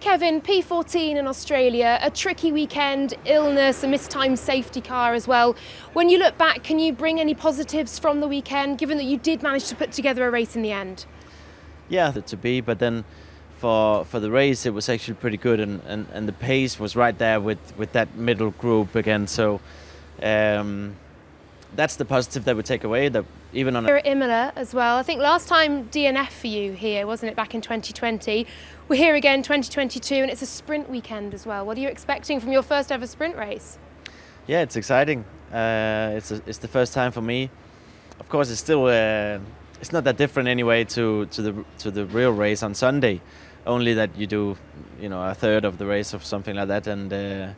Kevin, P14 in Australia, a tricky weekend, illness, a mistimed safety car as well. When you look back, can you bring any positives from the weekend, given that you did manage to put together a race in the end? Yeah, to be, but then for the race it was actually pretty good, and the pace was right there with that middle group again. So that's the positive that we take away. That even on You're at Imola as well. I think last time DNF for you here, wasn't it, back in 2020? We're here again 2022, and it's a sprint weekend as well. What are you expecting from your first ever sprint race? Yeah, it's exciting. It's the first time for me. Of course, it's still it's not that different anyway to the real race on Sunday. Only that you do, a third of the race or something like that, and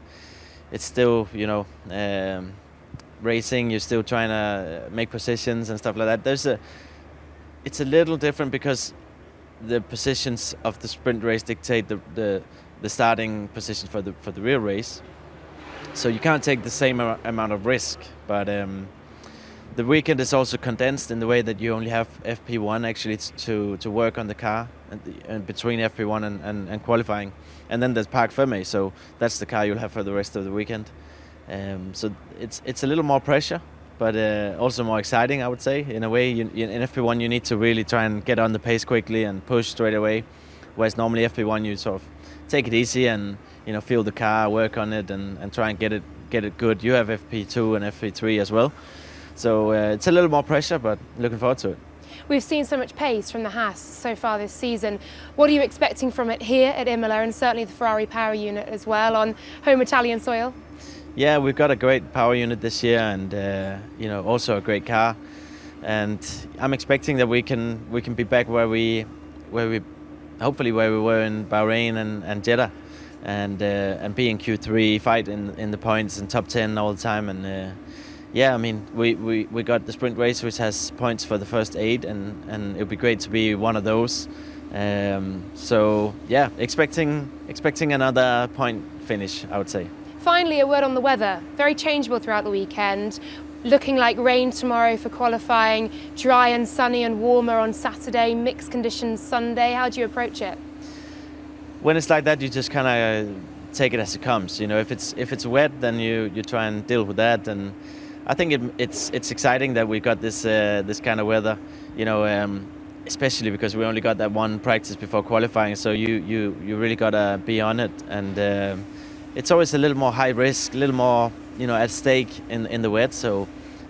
it's still, racing. You're still trying to make positions and stuff like that. It's a little different because the positions of the sprint race dictate the starting position for the real race. So you can't take the same amount of risk, but the weekend is also condensed in the way that you only have FP1 actually to work on the car and between FP1 and qualifying, and then there's Parc Fermé, so that's the car you'll have for the rest of the weekend. So it's a little more pressure, but also more exciting, I would say. In a way, in FP1 you need to really try and get on the pace quickly and push straight away, whereas normally FP1 you sort of take it easy and feel the car, work on it, and try and get it good. You have FP2 and FP3 as well, so it's a little more pressure, but looking forward to it. We've seen so much pace from the Haas so far this season. What are you expecting from it here at Imola, and certainly the Ferrari power unit as well on home Italian soil? Yeah, we've got a great power unit this year, and also a great car. And I'm expecting that we can be back where we hopefully where we were in Bahrain and Jeddah, and be in Q3, fight in the points and top 10 all the time. And yeah, I mean we got the sprint race which has points for the first 8, and it would be great to be one of those. So yeah, expecting another point finish, I would say. Finally, a word on the weather. Very changeable throughout the weekend. Looking like rain tomorrow for qualifying, dry and sunny and warmer on Saturday, mixed conditions Sunday. How do you approach it? When it's like that, you just kind of take it as it comes. If it's wet, then you try and deal with that. And I think it's exciting that we got this kind of weather. Especially because we only got that one practice before qualifying, so you really gotta be on it. And it's always a little more high risk, a little more at stake in the wet. So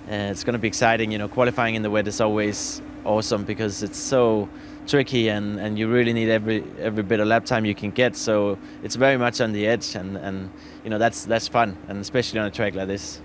it's going to be exciting. Qualifying in the wet is always awesome because it's so tricky, and you really need every bit of lap time you can get. So it's very much on the edge, and that's fun, and especially on a track like this.